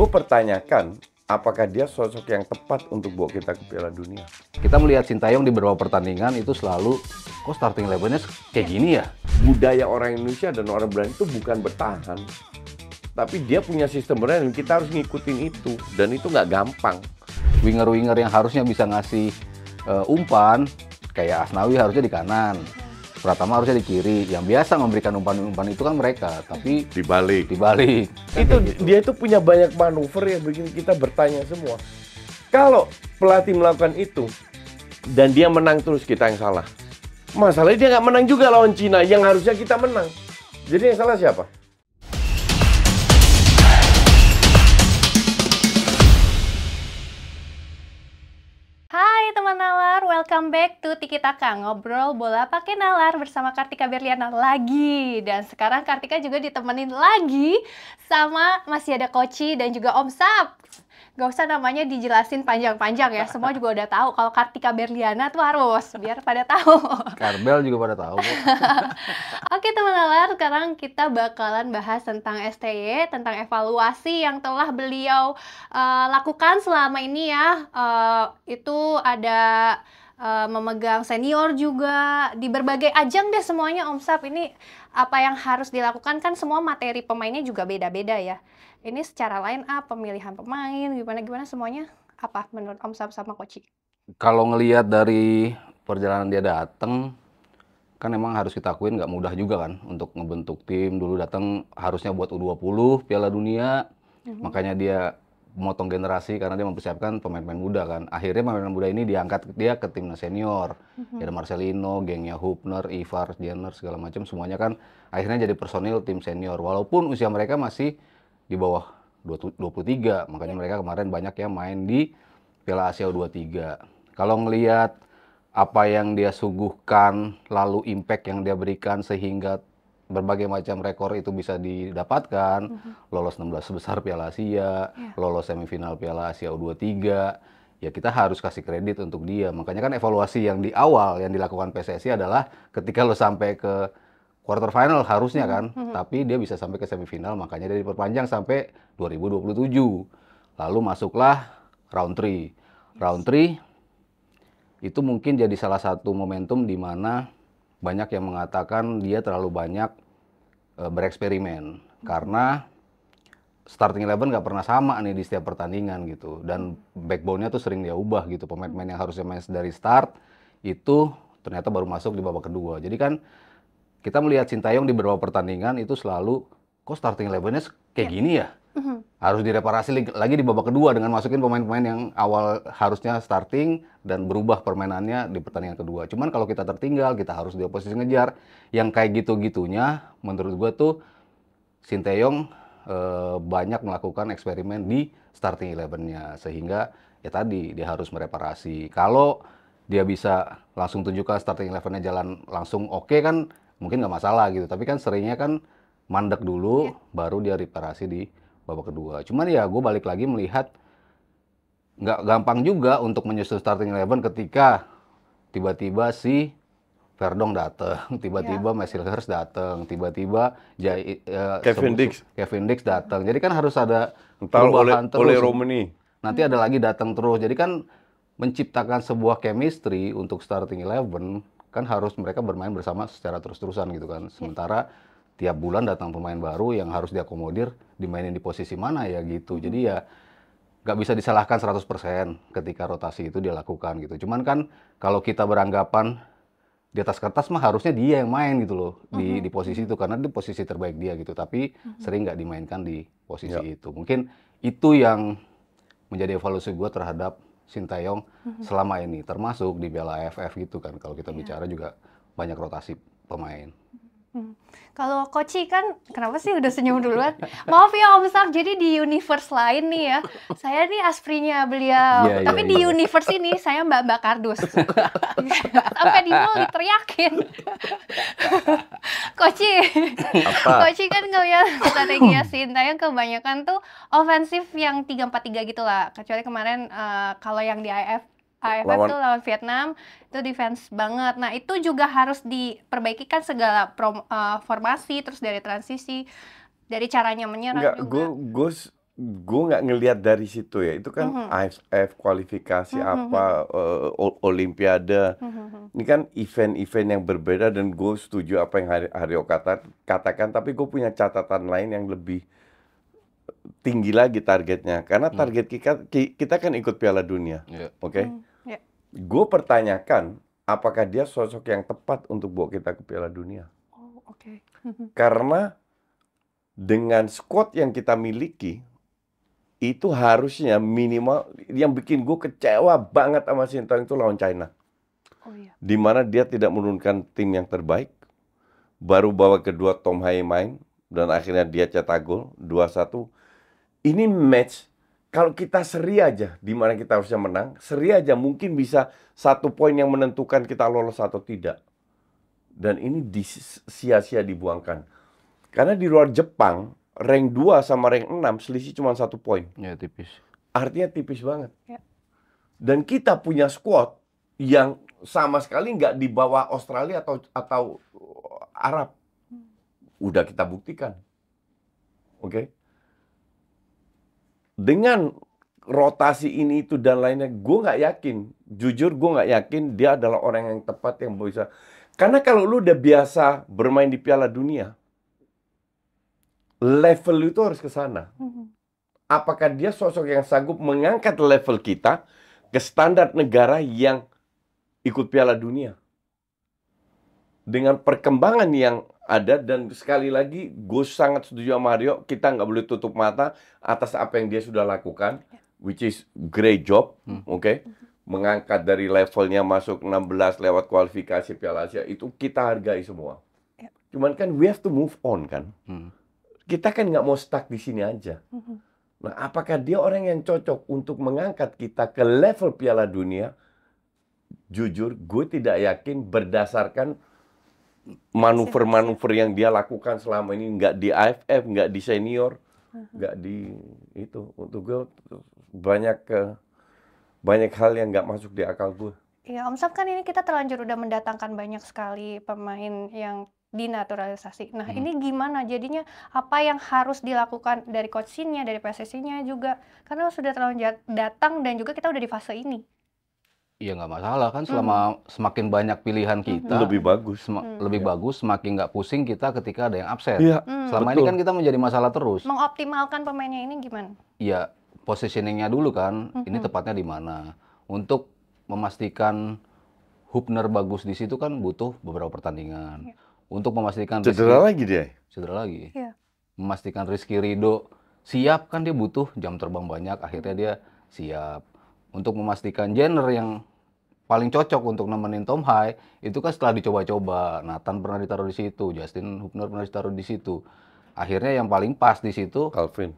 gue pertanyakan apakah dia sosok yang tepat untuk bawa kita ke Piala Dunia. Kita melihat Sintayong di beberapa pertandingan itu selalu, kok starting eleven-nya kayak gini ya? Budaya orang Indonesia dan orang Belanda itu bukan bertahan, tapi dia punya sistem bertahan dan kita harus ngikutin itu, dan itu nggak gampang. Winger-winger yang harusnya bisa ngasih umpan, kayak Asnawi harusnya di kanan, Pratama harusnya di kiri. Yang biasa memberikan umpan-umpan itu kan mereka, tapi Dibalik. Itu Gitu. Dia itu punya banyak manuver yang bikin kita bertanya semua. Kalau pelatih melakukan itu dan dia menang terus, kita yang salah. Masalahnya dia nggak menang juga lawan Cina yang harusnya kita menang. Jadi yang salah siapa? Hai teman nalar, welcome back to Tiki Taka, ngobrol bola pakai nalar bersama Kartika Berliana lagi. Dan sekarang Kartika juga ditemenin lagi sama masih ada Koci dan juga Om Sap. Gak usah namanya dijelasin panjang-panjang ya, semua juga udah tahu kalau Kartika Berliana tuh harus, biar pada tahu. Karbel juga pada tahu kok. Oke teman nalar, sekarang kita bakalan bahas tentang STY, tentang evaluasi yang telah beliau lakukan selama ini ya. Itu ada memegang senior juga di berbagai ajang deh semuanya Om Sap. Ini apa yang harus dilakukan, kan semua materi pemainnya juga beda-beda ya. Ini secara line up, pemilihan pemain, gimana-gimana semuanya apa menurut Om Sap sama Koci? Kalau ngelihat dari perjalanan dia datang, kan emang harus kita akuin nggak mudah juga kan untuk ngebentuk tim. Dulu datang harusnya buat U20 Piala Dunia, makanya dia memotong generasi karena dia mempersiapkan pemain-pemain muda kan. Akhirnya pemain-pemain muda ini diangkat dia ke timnas senior. Ada Marcelino, gengnya Hubner, Ivar, Jenner segala macam, semuanya kan akhirnya jadi personil tim senior. Walaupun usia mereka masih di bawah 23, makanya mereka kemarin banyak yang main di Piala Asia U23. Kalau ngelihat apa yang dia suguhkan, lalu impact yang dia berikan sehingga berbagai macam rekor itu bisa didapatkan, lolos 16 besar Piala Asia, lolos semifinal Piala Asia U23, ya kita harus kasih kredit untuk dia. Makanya kan evaluasi yang di awal yang dilakukan PSSI adalah ketika lo sampai ke quarter final harusnya kan, tapi dia bisa sampai ke semifinal, makanya dia diperpanjang sampai 2027. Lalu masuklah round 3. Round 3 itu mungkin jadi salah satu momentum di mana banyak yang mengatakan dia terlalu banyak bereksperimen. Karena starting eleven nggak pernah sama nih di setiap pertandingan gitu. Dan backbone-nya tuh sering dia ubah gitu. Pemain-pemain yang harusnya main dari start itu ternyata baru masuk di babak kedua. Jadi kan kita melihat Sintayong di beberapa pertandingan itu selalu, kok starting eleven-nya kayak gini ya? Harus direparasi lagi di babak kedua dengan masukin pemain-pemain yang awal harusnya starting dan berubah permainannya di pertandingan kedua. Cuman kalau kita tertinggal, kita harus di posisi ngejar. Yang kayak gitu-gitunya, menurut gue tuh Sintayong banyak melakukan eksperimen di starting eleven-nya. Sehingga ya tadi, dia harus mereparasi. Kalau dia bisa langsung tunjukkan starting eleven-nya jalan langsung oke kan, mungkin nggak masalah gitu. Tapi kan seringnya kan mandek dulu, baru dia reparasi di babak kedua. Cuman ya gue balik lagi melihat nggak gampang juga untuk menyusun starting eleven ketika tiba-tiba si Verdong datang, tiba-tiba Messilhers datang, tiba-tiba Kevin Dix datang. Jadi kan harus ada perubahan terus. Oleh Romani. Nanti ada lagi datang terus. Jadi kan menciptakan sebuah chemistry untuk starting eleven kan harus mereka bermain bersama secara terus-terusan gitu kan. Sementara tiap bulan datang pemain baru yang harus diakomodir, dimainin di posisi mana ya gitu. Jadi ya nggak bisa disalahkan 100% ketika rotasi itu dilakukan gitu. Cuman kan kalau kita beranggapan di atas kertas mah harusnya dia yang main gitu loh di posisi itu, karena di posisi terbaik dia gitu. Tapi sering nggak dimainkan di posisi itu. Mungkin itu yang menjadi evaluasi gue terhadap Sintayong selama ini, termasuk di Piala AFF gitu kan. Kalau kita bicara juga banyak rotasi pemain. Kalau Koci kan, kenapa sih udah senyum duluan? Maaf ya Om Saf, jadi di universe lain nih ya, saya nih asprinya beliau, tapi di universe ini saya Mbak Kardus. Sampai di mall diteriakin. Koci kan ngeliat strateginya Sintayong kebanyakan tuh ofensif yang 3-4-3 gitu lah. Kecuali kemarin kalau yang di AFF tuh lawan Vietnam itu defense banget. Nah itu juga harus diperbaiki kan segala formasi, terus dari transisi, dari caranya menyerang juga. gue nggak ngelihat dari situ ya. Itu kan AFF kualifikasi apa Olimpiade. Ini kan event-event yang berbeda dan gue setuju apa yang Haryo katakan. Tapi gue punya catatan lain yang lebih tinggi lagi targetnya. Karena target kita kan ikut Piala Dunia, oke? Gue pertanyakan apakah dia sosok yang tepat untuk bawa kita ke Piala Dunia. Oh, oke. Karena dengan squad yang kita miliki, itu harusnya minimal, yang bikin gue kecewa banget sama Sintayong itu lawan China. Oh iya. Dimana dia tidak menurunkan tim yang terbaik, baru bawa kedua Tom Haye main, dan akhirnya dia cetak gol 2-1. Ini match, kalau kita seri aja, dimana kita harusnya menang, seri aja mungkin bisa 1 poin yang menentukan kita lolos atau tidak. Dan ini sia-sia dibuangkan. Karena di luar Jepang, rank 2 sama rank 6 selisih cuma 1 poin. Ya, tipis. Artinya tipis banget. Ya. Dan kita punya squad yang sama sekali nggak di bawah Australia atau Arab. Udah kita buktikan. Oke? Dengan rotasi ini itu dan lainnya, gue nggak yakin. Jujur gue nggak yakin dia adalah orang yang tepat yang bisa. Karena kalau lu udah biasa bermain di Piala Dunia, level itu harus ke sana. Apakah dia sosok yang sanggup mengangkat level kita ke standar negara yang ikut Piala Dunia? Dengan perkembangan yang ada, dan sekali lagi gue sangat setuju sama Mario, kita nggak boleh tutup mata atas apa yang dia sudah lakukan, which is great job, oke? Mengangkat dari levelnya masuk 16 lewat kualifikasi Piala Asia, itu kita hargai semua. Cuman kan we have to move on kan? Kita kan nggak mau stuck di sini aja. Nah, apakah dia orang yang cocok untuk mengangkat kita ke level Piala Dunia? Jujur, gue tidak yakin berdasarkan manuver-manuver yang dia lakukan selama ini. Nggak di AFF, nggak di senior, nggak di itu. Untuk gue banyak hal yang nggak masuk di akal gue. Iya, Om Sam, kan ini kita terlanjur udah mendatangkan banyak sekali pemain yang dinaturalisasi. Nah, ini gimana jadinya? Apa yang harus dilakukan dari coach-nya, dari PSSI-nya juga? Karena sudah terlalu datang dan juga kita udah di fase ini. Iya, nggak masalah kan, selama semakin banyak pilihan kita, Lebih bagus. lebih bagus, semakin nggak pusing kita ketika ada yang absen. Iya, Selama ini kan kita menjadi masalah terus. Mengoptimalkan pemainnya ini gimana? Iya, positioningnya dulu kan, ini tepatnya di mana. Untuk memastikan Hubner bagus di situ kan butuh beberapa pertandingan. Untuk memastikan Cedera lagi dia. cedera lagi. Iya. Memastikan Rizky Ridho siap kan, dia butuh jam terbang banyak, akhirnya dia siap. Untuk memastikan Jenner yang paling cocok untuk nemenin Tom Haye, itu kan setelah dicoba-coba. Nathan pernah ditaruh di situ, Justin Hubner pernah ditaruh di situ. Akhirnya yang paling pas di situ Calvin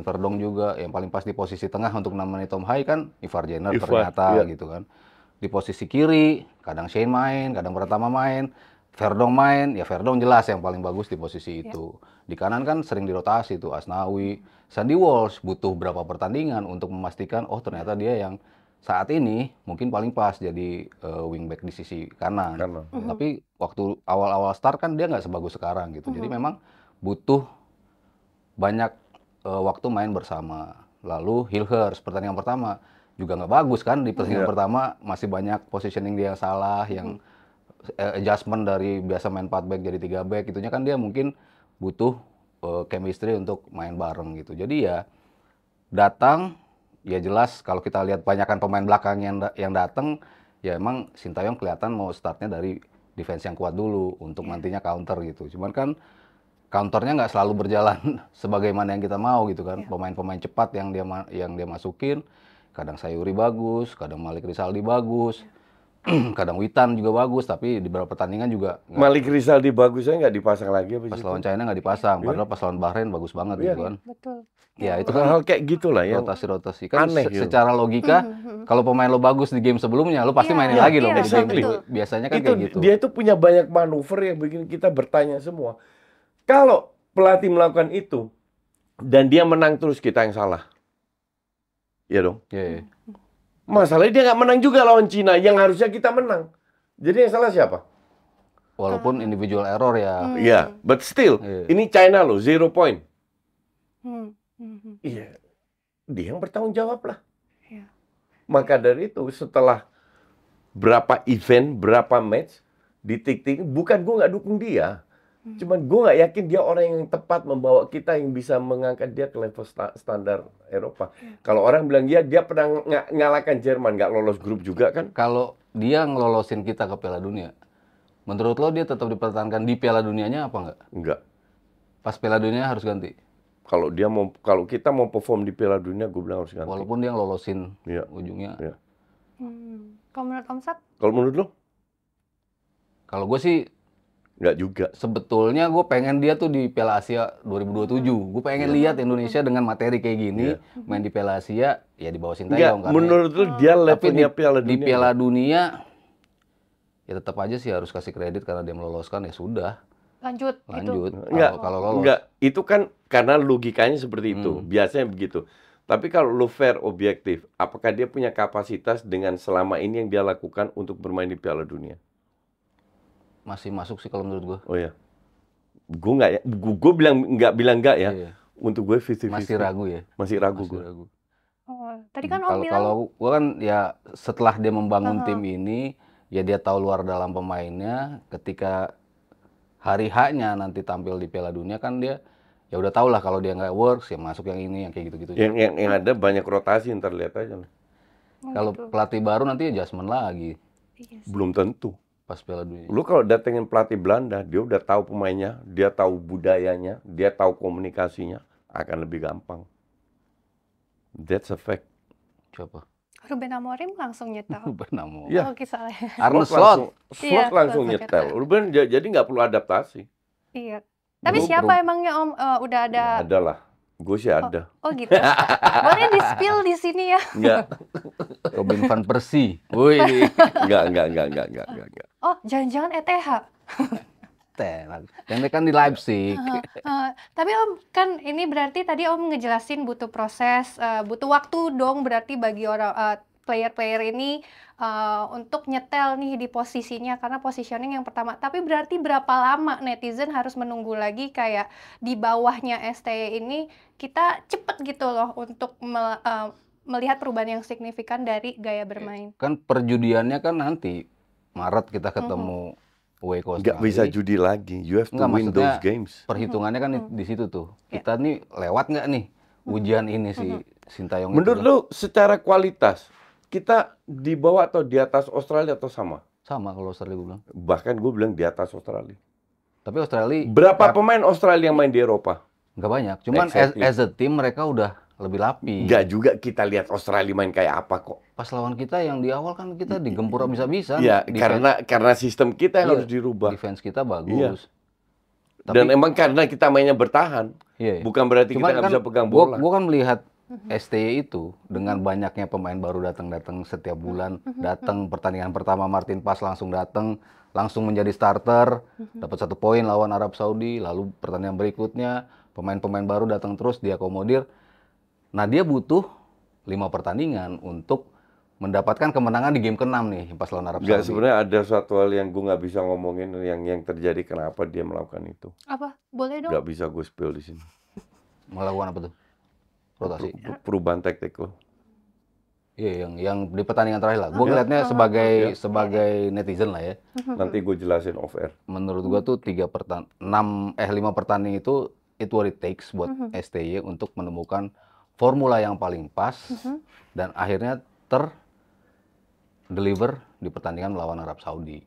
Verdong juga, yang paling pas di posisi tengah untuk nemenin Tom Haye kan Ivar Jenner Ivar, ternyata iya. gitu kan. Di posisi kiri, kadang Shane main, kadang Pratama main, Verdong main, ya Verdong jelas yang paling bagus di posisi itu. Di kanan kan sering dirotasi tuh Asnawi, Sandy Walsh butuh berapa pertandingan untuk memastikan oh ternyata dia yang saat ini mungkin paling pas jadi wingback di sisi kanan. Tapi waktu awal-awal start kan dia nggak sebagus sekarang gitu. Jadi memang butuh banyak waktu main bersama. Lalu Hilgers pertandingan pertama juga nggak bagus kan, di pertandingan pertama masih banyak positioning dia yang salah, yang adjustment dari biasa main 4 back jadi 3 back, itunya kan dia mungkin butuh chemistry untuk main bareng gitu. Jadi ya datang, ya jelas kalau kita lihat banyakan pemain belakang yang datang, ya emang Sintayong kelihatan mau startnya dari defense yang kuat dulu untuk nantinya counter gitu. Cuman kan counternya nggak selalu berjalan sebagaimana yang kita mau gitu kan. Pemain-pemain cepat yang dia masukin, kadang Sayuri bagus, kadang Malik Rizaldi bagus, kadang Witan juga bagus, tapi di beberapa pertandingan juga Malik Rizaldi bagusnya nggak dipasang lagi habis pas itu. lawan China nggak dipasang, padahal pas lawan Bahrain bagus banget gitu kan. Betul. Ya itu kan Hal kayak gitulah yang rotasi-rotasi kan aneh gitu. secara logika kalau pemain lo bagus di game sebelumnya lo pasti mainin lagi dong di game exactly. itu. Biasanya kan itu kayak gitu. dia itu punya banyak manuver yang bikin kita bertanya semua. Kalau pelatih melakukan itu dan dia menang terus, kita yang salah. Iya dong. Iya. Masalahnya dia nggak menang juga lawan Cina yang harusnya kita menang. Jadi yang salah siapa? Walaupun individual error ya. Iya, but still Iya. ini China loh, 0 point. Iya, dia yang bertanggung jawab lah. Iya. Maka dari itu setelah berapa event, berapa match di tik-tik, bukan gue nggak dukung dia. Cuman gue nggak yakin dia orang yang tepat membawa kita yang bisa mengangkat dia ke level standar Eropa. Kalau orang bilang dia pernah ngalahkan Jerman, nggak lolos grup juga kan? Kalau dia ngelolosin kita ke Piala Dunia, menurut lo dia tetap dipertahankan di Piala Dunianya apa nggak? Enggak. Pas Piala Dunia harus ganti. Kalau kita mau perform di Piala Dunia, gue bilang harus ganti. Walaupun dia ngelolosin Iya. ujungnya. Iya. Kalau menurut Om Sat? Kalau menurut lo? Kalau gue sih Nggak juga. sebetulnya gue pengen dia tuh di Piala Asia 2027. Gue pengen lihat Indonesia dengan materi kayak gini main di Piala Asia ya di bawah Enggak, Sintayong kan. menurut lo dia Tapi levelnya Piala di Dunia? Piala Dunia ya tetap aja sih harus kasih kredit karena dia meloloskan ya sudah Lanjut. lanjut. Enggak, Kalau lolos. enggak. Itu kan karena logikanya seperti itu. Biasanya begitu. Tapi kalau lo fair, objektif, apakah dia punya kapasitas dengan selama ini yang dia lakukan untuk bermain di Piala Dunia? Masih masuk sih kalau menurut gue. Oh ya. Gue bilang enggak ya. Iya. Untuk gue 50-50. Masih ragu ya. Masih ragu Masih gue. ragu. Oh, tadi kan Om bilang Kalau gue kan ya setelah dia membangun tim ini ya dia tahu luar dalam pemainnya, ketika hari H-nya nanti tampil di Piala Dunia kan dia ya udah tau lah kalau dia nggak works ya masuk yang ini yang kayak gitu-gitu. Yang ada banyak rotasi, ntar lihat aja. Kalau pelatih baru nanti adjustment lagi Iya sih. Belum tentu. pas Piala Dunia. Lu kalau datengin pelatih Belanda, dia udah tahu pemainnya, dia tahu budayanya, dia tahu komunikasinya, akan lebih gampang. That's a fact. Siapa? Ruben Amorim langsung nyetel. Bernamo. Iya. Oh, kisahnya. Arne Slot Slot. Iya, langsung Slot nyetel. Ruben jadi nggak perlu adaptasi. Iya. Tapi siapa emangnya Om? Udah ada? Ya, ada lah. Gue sih ada. Oh gitu. Boleh di-spill di sini ya? Enggak. Robin van Persie. Woi. Enggak. Oh, jangan-jangan ETH. Yang kan di Leipzig. Tapi Om, kan ini berarti tadi Om ngejelasin butuh proses, butuh waktu dong berarti bagi orang player-player ini untuk nyetel nih di posisinya karena positioning yang pertama. Tapi berarti berapa lama netizen harus menunggu lagi kayak di bawahnya STY ini kita cepet gitu loh untuk melihat perubahan yang signifikan dari gaya bermain. Kan perjudiannya kan nanti Maret kita ketemu away ke Nggak bisa Australia. judi lagi. You have to Nggak, win maksudnya those games. Perhitungannya kan di situ tuh. Kita nih lewat nggak nih ujian ini si Sintayong Menurut itu? lu secara kualitas, kita di bawah atau di atas Australia atau sama? Sama kalau Australia gue bilang. Bahkan gue bilang di atas Australia. Tapi Australia Berapa pemain Australia yang main di Eropa? nggak banyak. Cuman Exactly. as a team mereka udah lebih lapis. Nggak juga kita lihat Australia main kayak apa kok. Pas lawan kita yang di awal kan kita digempur bisa-bisa. Iya, Defense- karena sistem kita yang Iya, harus dirubah. defense kita bagus. Iya. Tapi, Dan emang karena kita mainnya bertahan, iya. bukan berarti Cuman kita nggak kan bisa pegang bola. Gua kan melihat STY itu dengan banyaknya pemain baru datang setiap bulan, datang pertandingan pertama Martin Pas langsung datang, langsung menjadi starter, dapat 1 poin lawan Arab Saudi, lalu pertandingan berikutnya pemain-pemain baru datang terus diakomodir. Nah, dia butuh 5 pertandingan untuk mendapatkan kemenangan di game ke-6 nih pas lawan Arab Nggak, Saudi. sebenarnya ada suatu hal yang gue nggak bisa ngomongin yang terjadi kenapa dia melakukan itu. Apa? Boleh dong? Nggak bisa gue spill di sini. Melakukan apa tuh? Rotasi. Perubahan taktik lo. Iya, yang di pertandingan terakhir lah. Gue Iya. ngeliatnya sebagai netizen lah ya. Nanti gue jelasin off air. Menurut gua tuh 5 pertandingan itu what it takes buat STY untuk menemukan formula yang paling pas dan akhirnya deliver di pertandingan melawan Arab Saudi.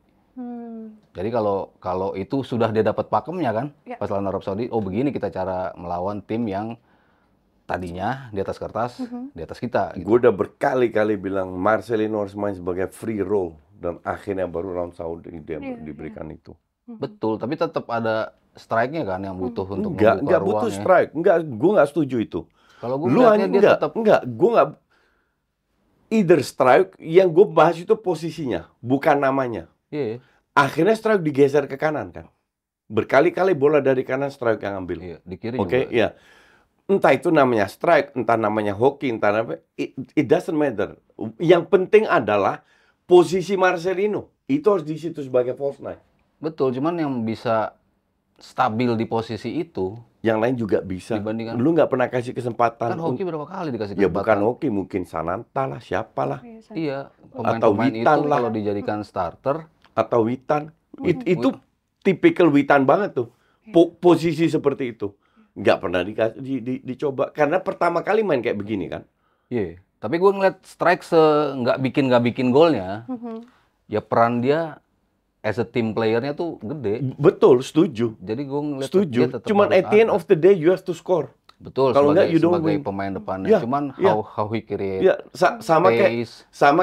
Jadi kalau itu sudah dia dapat pakemnya kan Ya. pas lawan Arab Saudi, oh begini kita cara melawan tim yang tadinya di atas kertas, di atas kita. Gitu. Gue udah berkali-kali bilang Marcelino harus main sebagai free role dan akhirnya baru lawan Saudi dia diberikan itu. Betul, tapi tetap ada strike-nya kan yang butuh untuk Enggak membuka butuh ruangnya. strike. Enggak, gue nggak setuju itu. Kalau gue Lu hanya melihatnya dia tetap gue nggak either strike, yang gue bahas itu posisinya, bukan namanya. iya, Akhirnya strike digeser ke kanan kan. Berkali-kali bola dari kanan strike yang ambil. iya, di kiri Oke, juga. ya. Entah itu namanya strike, entah namanya hoki, entah apa, it doesn't matter. Yang penting adalah posisi Marcelino. Itu harus di situ sebagai false nine. Betul, cuman yang bisa stabil di posisi itu Yang lain juga bisa. dibandingkan Lu nggak pernah kasih kesempatan. kan hoki berapa kali dikasih Ya bukan kesempatan. hoki, mungkin Sananta lah, siapalah. Iya, Atau pemain-pemain itu Witan lah. kalau dijadikan starter, Atau Witan. Itu tipikal Witan banget tuh. Posisi seperti itu. Nggak pernah dicoba. Karena pertama kali main kayak begini kan. iya. Tapi gue ngeliat strike nggak bikin golnya, ya peran dia as a team player-nya tuh gede. Betul, setuju. Jadi gue ngeliat dia Setuju. tetap Cuman harus at the end ada. of the day you have to score. Betul, kalau sebagai, nggak, you don't sebagai win. pemain depannya. Ya, Cuman ya. how he create Ya, sama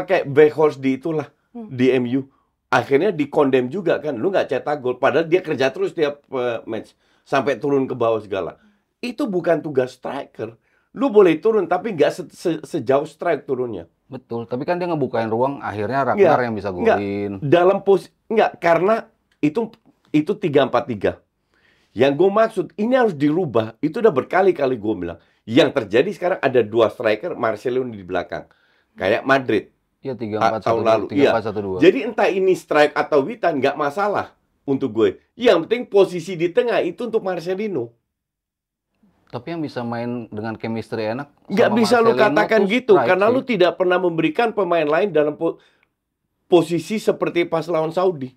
kayak Weghorst di itulah di MU. Akhirnya dikondem juga kan. Lu nggak cetak gol. Padahal dia kerja terus tiap match sampai turun ke bawah segala. Itu bukan tugas striker. Lu boleh turun tapi nggak sejauh strike turunnya. Betul, tapi kan dia ngebukain ruang, akhirnya Ragnar yang bisa golin. Dalam nggak, karena itu 3-4-3. Yang gue maksud, ini harus dirubah. Itu udah berkali-kali gue bilang. Yang terjadi sekarang ada 2 striker, Marcelo di belakang. Kayak Madrid. Iya, tahun lalu. 3-4-1-2. Jadi entah ini strike atau Witan, nggak masalah untuk gue. Yang penting posisi di tengah itu untuk Marcelino. Tapi yang bisa main dengan chemistry enak Nggak sama bisa lu Marcelino katakan tuh gitu. strike Karena sih. lu tidak pernah memberikan pemain lain dalam posisi seperti pas lawan Saudi.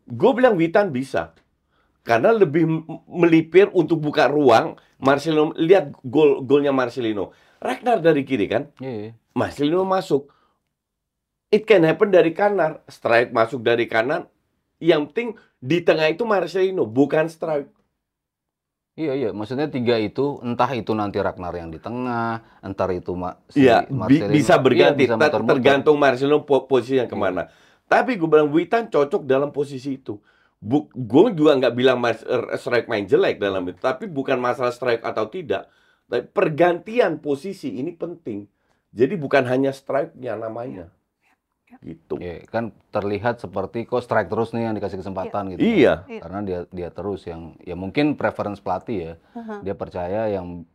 Gue bilang Witan bisa. Karena lebih melipir untuk buka ruang. Marcelino, lihat golnya Marcelino. Ragnar dari kiri kan? Iya. Marcelino masuk. It can happen dari kanan. Strike masuk dari kanan. Yang penting di tengah itu Marcelino, bukan strike. Iya, maksudnya 3 itu, entah itu nanti Ragnar yang di tengah, entar itu Iya, Marcelino. bisa berganti, Iya, bisa muter-muter. tergantung Marcelino posisi yang kemana. Tapi gue bilang Witan cocok dalam posisi itu. Gue juga nggak bilang strike main jelek dalam itu, tapi bukan masalah strike atau tidak. Tapi pergantian posisi ini penting. Jadi bukan hanya strike-nya namanya. Gitu. Iya, kan terlihat seperti kok strike terus nih yang dikasih kesempatan gitu. Iya. Karena dia terus yang ya mungkin preference pelatih ya. Dia percaya yang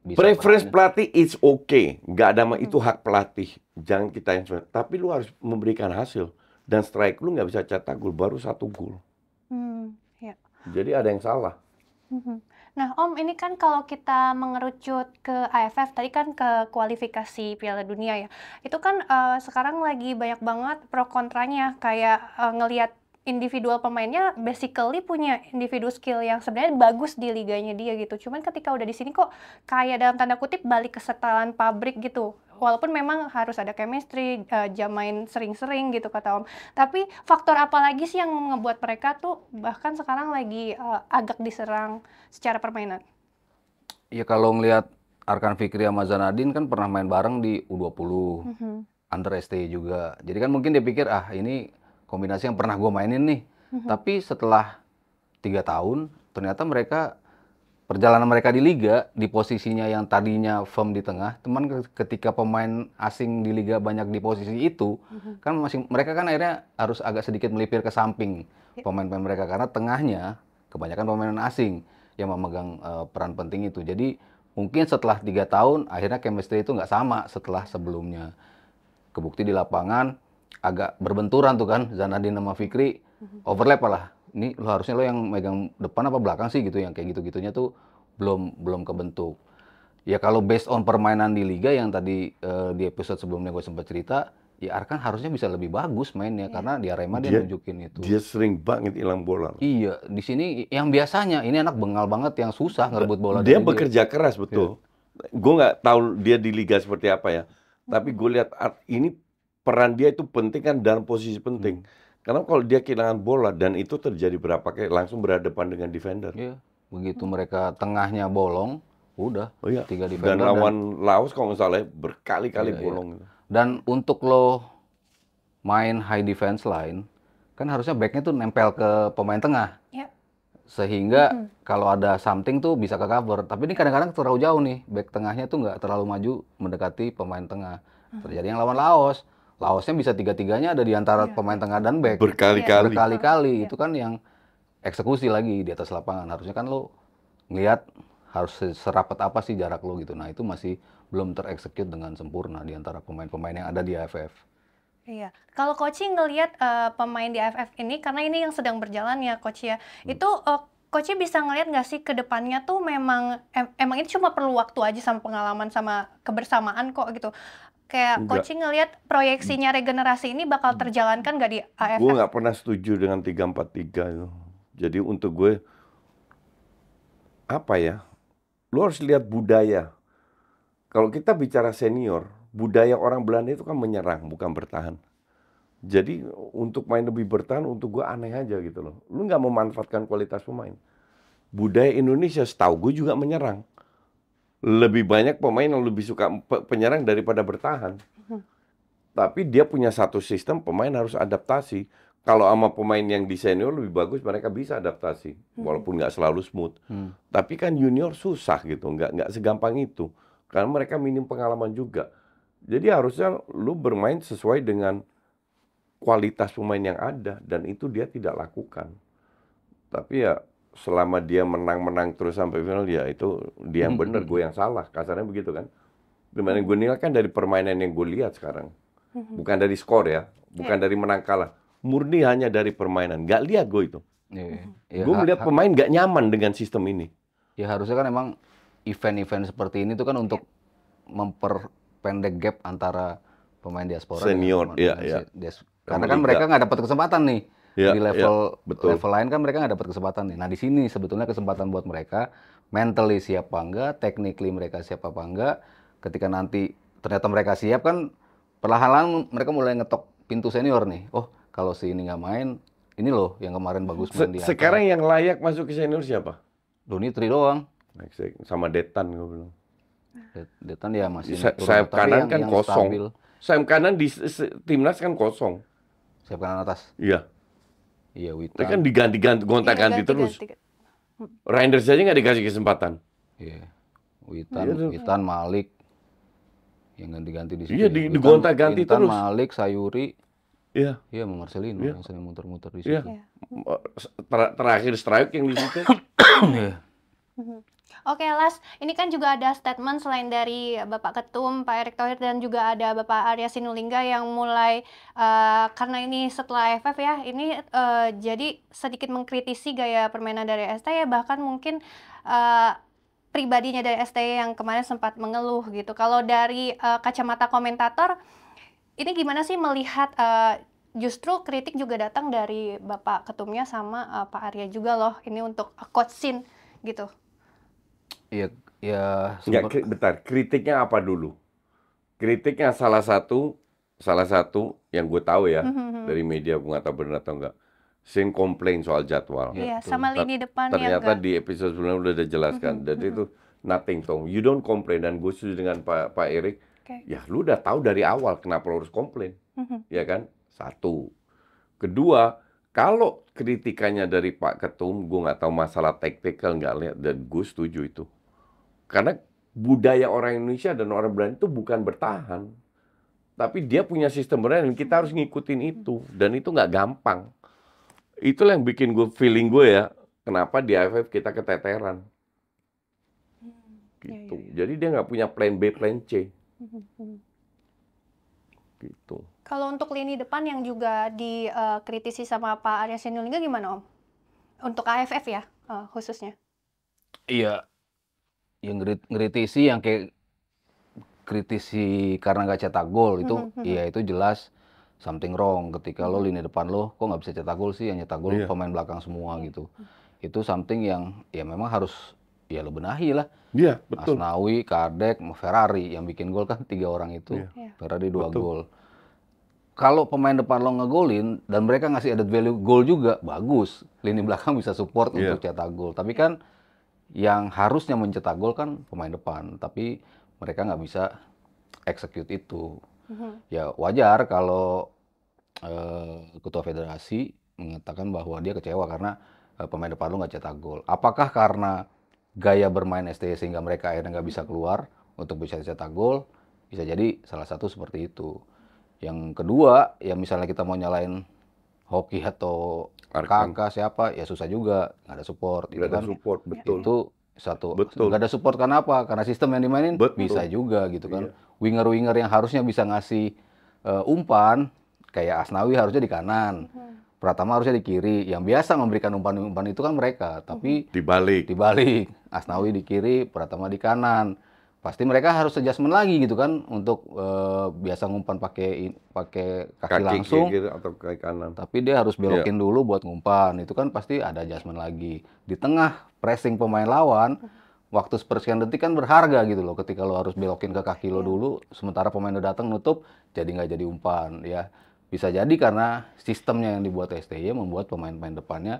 bisa Preference main. pelatih is okay, nggak ada itu hak pelatih. Jangan kita yang tapi lu harus memberikan hasil. Dan strike lu nggak bisa cetak gol, baru 1 gol. Ya. Jadi ada yang salah. Nah, Om, ini kan kalau kita mengerucut ke AFF, tadi kan ke kualifikasi Piala Dunia ya. Itu kan sekarang lagi banyak banget pro kontranya, kayak ngelihat individual pemainnya basically punya individu skill yang sebenarnya bagus di liganya dia gitu. Cuman ketika udah di sini kok kayak dalam tanda kutip balik ke setelan pabrik gitu. Walaupun memang harus ada chemistry, jam main sering-sering gitu kata Om. Tapi faktor apa lagi sih yang ngebuat mereka tuh bahkan sekarang lagi agak diserang secara permainan? Ya kalau ngelihat Arkan Fikri sama Zanadin kan pernah main bareng di U20, under ST juga. Jadi kan mungkin dia pikir ini kombinasi yang pernah gue mainin nih. Tapi setelah 3 tahun, ternyata perjalanan mereka di liga, di posisinya yang tadinya firm di tengah, teman ketika pemain asing di liga banyak di posisi itu, kan mereka kan akhirnya harus agak sedikit melipir ke samping pemain-pemain mereka, karena tengahnya kebanyakan pemain asing yang memegang peran penting itu. Jadi mungkin setelah 3 tahun, akhirnya chemistry itu nggak sama setelah sebelumnya. Kebukti di lapangan, agak berbenturan tuh kan, Zanadin sama Fikri, overlap lah. Ini harusnya lo yang megang depan apa belakang sih gitu, yang kayak gitu-gitunya tuh belum kebentuk. Ya kalau based on permainan di liga yang tadi di episode sebelumnya gue sempat cerita, ya Arkan harusnya bisa lebih bagus mainnya karena di Arema dia nunjukin itu. Dia sering banget hilang bola. Iya, di sini yang biasanya ini anak bengal banget yang susah ngerebut bola. Dia bekerja keras betul. Gue nggak tahu dia di liga seperti apa ya. Tapi gue lihat ini peran dia itu penting kan dalam posisi penting. Karena kalau dia kehilangan bola dan itu terjadi berapa kali langsung berhadapan dengan defender. Iya, begitu mereka tengahnya bolong, udah 3 defender. Dan lawan Laos kalau nggak salah berkali-kali bolong. Dan untuk lo main high defense line, kan harusnya backnya tuh nempel ke pemain tengah. Sehingga kalau ada something tuh bisa ke cover. Tapi ini kadang-kadang terlalu jauh nih, back tengahnya tuh nggak terlalu maju mendekati pemain tengah. Terjadi yang lawan Laos. Laosnya bisa 3-3-nya ada di antara pemain tengah dan back. Berkali-kali. Itu kan yang eksekusi lagi di atas lapangan. Harusnya kan lo ngelihat harus serapat apa sih jarak lo gitu. Nah itu masih belum tereksekut dengan sempurna di antara pemain-pemain yang ada di AFF. Iya, kalau Coach ngelihat pemain di AFF ini, karena ini yang sedang berjalan ya Coach ya, itu Coach bisa ngelihat nggak sih ke depannya tuh memang emang ini cuma perlu waktu aja sama pengalaman sama kebersamaan kok gitu. Kayak Enggak. Coach ngelihat proyeksinya regenerasi ini bakal terjalankan nggak di Gue AFF? nggak pernah setuju dengan 3-4-3 itu. Jadi untuk gue, apa ya, lu harus lihat budaya. Kalau kita bicara senior, budaya orang Belanda itu kan menyerang, bukan bertahan. Jadi untuk main lebih bertahan, untuk gue aneh aja gitu loh. Lu nggak memanfaatkan kualitas pemain. Budaya Indonesia setahu gue juga menyerang. Lebih banyak pemain yang lebih suka penyerang daripada bertahan. Tapi dia punya satu sistem, pemain harus adaptasi. Kalau sama pemain yang di senior lebih bagus, mereka bisa adaptasi. Walaupun nggak selalu smooth. Tapi kan junior susah gitu, nggak segampang itu. Karena mereka minim pengalaman juga. Jadi harusnya lu bermain sesuai dengan kualitas pemain yang ada. Dan itu dia tidak lakukan. Tapi ya selama dia menang-menang terus sampai final, ya itu dia yang benar, gue yang salah. Kasarnya begitu kan. Dimana gue nilai kan dari permainan yang gue lihat sekarang. Bukan dari skor ya. Bukan dari menang kalah. Murni hanya dari permainan. Nggak lihat gue itu. Ya, Gue melihat pemain nggak nyaman dengan sistem ini. ya harusnya kan emang event-event seperti ini tuh kan untuk memperpendek gap antara pemain diaspora Senior, dengan iya. karena Sama kan liga. mereka nggak dapat kesempatan nih Iya, di iya, betul. level lain kan mereka nggak dapat kesempatan nih. Nah di sini sebetulnya kesempatan buat mereka mentally siap apa enggak, technically mereka siap apa enggak. Ketika nanti ternyata mereka siap kan perlahan-lahan mereka mulai ngetok pintu senior nih. Oh kalau si ini nggak main, ini loh yang kemarin bagus main di Sekarang yang layak masuk ke senior siapa? Donitri doang. Sama Detan gue bilang. Detan ya masih Sayap tapi kanan kan yang kosong. stabil. Sayap kanan di timnas kan kosong. Sayap kanan atas. Iya. Iya, Dia Witan. kan diganti-ganti, gonta-ganti terus. Reinders aja nggak dikasih kesempatan. Iya. Iya tuh. Witan, Malik yang ganti-ganti di situ. Iya, ya. digonta-ganti Witan, terus. Malik, Sayuri, Iya. iya sama Marcelino Iya. yang sering muter-muter di Iya. situ. Terakhir strike yang di situ. Iya. Oke, Las, ini kan juga ada statement selain dari Bapak Ketum, Pak Erick Thohir, dan juga ada Bapak Arya Sinulinga yang mulai, karena ini setelah AFF ya, ini jadi sedikit mengkritisi gaya permainan dari STY, bahkan mungkin pribadinya dari STY yang kemarin sempat mengeluh gitu. Kalau dari kacamata komentator, ini gimana sih melihat justru kritik juga datang dari Bapak Ketumnya sama Pak Arya juga loh, ini untuk coach Sin gitu. Iya, ya Enggak, bentar. Kritiknya apa dulu? Kritiknya salah satu yang gue tahu ya dari media, gue nggak tahu benar atau enggak. Sin komplain soal jadwal. Iya, sama lini depan yang Ternyata enggak. di episode sebelumnya udah dijelaskan. Dan itu nothing wrong. You don't complain. Dan gue setuju dengan Pak Erick. Oke. Ya lu udah tahu dari awal kenapa lu harus komplain. Ya kan? Satu. Kedua, kalau kritikannya dari Pak Ketum, gue nggak tahu masalah taktikal, nggak lihat. Dan gue setuju itu. Karena budaya orang Indonesia dan orang Belanda itu bukan bertahan. Tapi dia punya sistem bertahan dan kita harus ngikutin itu. Dan itu nggak gampang. Itulah yang bikin gue, feeling gue ya, kenapa di AFF kita keteteran. Gitu. Jadi dia nggak punya plan B, plan C. Gitu. Kalau untuk lini depan yang juga dikritisi sama Pak Arya Sinulinga gimana Om? Untuk AFF ya khususnya. Iya, yang ngritisi yang kayak kritisi karena nggak cetak gol itu, iya itu jelas something wrong. Ketika lo lini depan lo kok nggak bisa cetak gol sih, yang cetak gol pemain belakang semua gitu. Itu something yang ya memang harus ya lo benahi lah. Iya, betul. Asnawi, Kadek, Ferrari yang bikin gol kan 3 orang itu, Ferrari 2 gol. Kalau pemain depan lo ngegolin dan mereka ngasih added value gol juga, bagus. Lini belakang bisa support untuk cetak gol. Tapi kan yang harusnya mencetak gol kan pemain depan, tapi mereka nggak bisa execute itu. Ya wajar kalau ketua federasi mengatakan bahwa dia kecewa karena pemain depan lo nggak cetak gol. Apakah karena gaya bermain STY sehingga mereka akhirnya nggak bisa keluar untuk bisa cetak gol? Bisa jadi salah satu seperti itu. Yang kedua, ya misalnya kita mau nyalain Hoki atau Kakak siapa, ya susah juga, nggak ada support. Nggak ada support, betul. Itu satu. Betul. Nggak ada support karena apa? Karena sistem yang dimainin bisa juga gitu kan. Winger-winger yang harusnya bisa ngasih umpan, kayak Asnawi harusnya di kanan. Pratama harusnya di kiri. Yang biasa memberikan umpan-umpan itu kan mereka, tapi Dibalik. dibalik. Asnawi di kiri, Pratama di kanan. Pasti mereka harus adjustment lagi gitu kan untuk biasa ngumpan pakai kaki langsung, kiri atau kaki kanan. tapi dia harus belokin dulu buat ngumpan. Itu kan pasti ada adjustment lagi. Di tengah pressing pemain lawan, waktu sepersekian detik kan berharga gitu loh. Ketika lo harus belokin ke kaki lo dulu, sementara pemain udah datang nutup, jadi nggak jadi umpan ya. Bisa jadi karena sistemnya yang dibuat STY membuat pemain-pemain depannya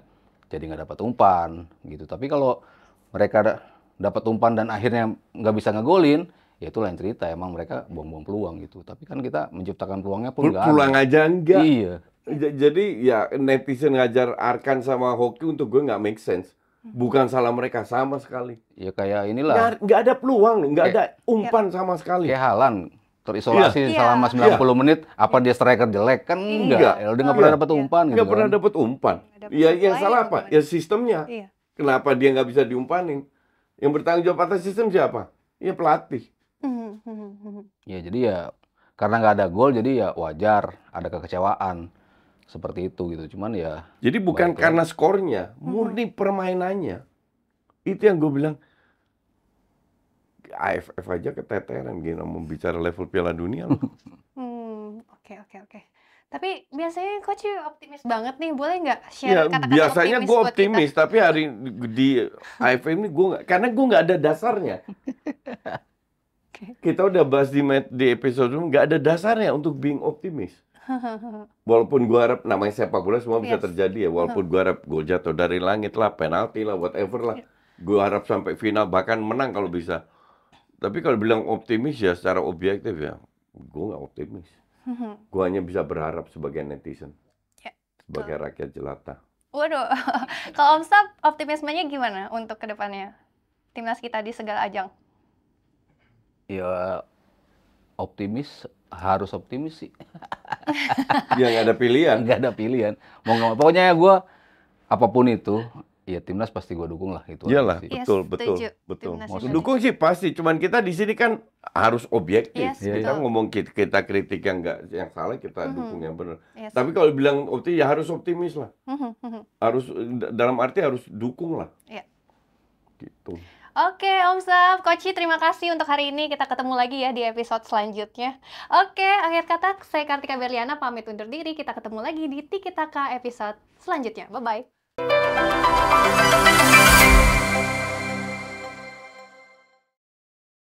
jadi nggak dapat umpan gitu. Tapi kalau mereka dapat umpan dan akhirnya nggak bisa ngegolin, ya itu lain cerita. Emang mereka buang-buang peluang gitu. Tapi kan kita menciptakan peluangnya pun nggak ada. Pulang aja enggak. Iya. Jadi ya netizen ngajar Arkan sama hoki untuk gue nggak make sense. Bukan salah mereka sama sekali. Ya kayak inilah. Nggak ada peluang, nggak ada umpan sama sekali. Kayak Haaland terisolasi Iya. selama 90 menit. Apa dia striker jelek? Kan enggak. Ya, udah nggak pernah dapat umpan gitu Nggak pernah kan. dapat umpan. Nggak dapet Ya yang supply salah ya, apa? gimana? Ya sistemnya. Iya. Kenapa dia nggak bisa diumpanin? Yang bertanggung jawab atas sistem siapa? Ya pelatih. Ya jadi ya karena nggak ada gol jadi ya wajar ada kekecewaan seperti itu gitu. Cuman ya Jadi bukan balik karena skornya, murni permainannya. Itu yang gue bilang, AFF aja keteteran gini mau bicara level Piala Dunia loh. Oke. Tapi biasanya coach optimis banget nih, boleh nggak Ya share kata-kata biasanya optimis gue buat kita? optimis, tapi hari di AFF ini gue nggak, karena gue nggak ada dasarnya. Oke. Kita udah bahas di episode sebelumnya, nggak ada dasarnya untuk being optimis. Walaupun gue harap namanya sepak bola semua bisa Yes. terjadi ya. Walaupun gue harap gol jatuh dari langit lah, penalti lah, whatever lah. Gue harap sampai final bahkan menang kalau bisa. Tapi kalau bilang optimis ya secara objektif ya, gue nggak optimis. Gue hanya bisa berharap sebagai netizen, Ya, sebagai rakyat jelata. Waduh, kalau Om Sab optimismenya gimana untuk kedepannya timnas kita di segala ajang? ya harus optimis sih. Ya nggak ada pilihan. Nggak ada pilihan. Mau nggak mau. Pokoknya gue apapun itu, ya timnas pasti gue dukung lah itu. Iyalah, aja sih. Yes, betul. setuju. Betul. Timnas Indonesia. Dukung sih pasti, cuman kita di sini kan harus objektif. Yes, Kita betul. ngomong kita kritik yang salah, kita dukung yang benar. Yes. Tapi kalau bilang optimis ya harus optimis lah. Mhm. Harus dalam arti harus dukung lah. Iya. Gitu. Oke, Om Sab, Koci, terima kasih untuk hari ini. Kita ketemu lagi ya di episode selanjutnya. Oke, akhir kata saya Kartika Berliana pamit undur diri. Kita ketemu lagi di Tiki Taka episode selanjutnya. Bye-bye.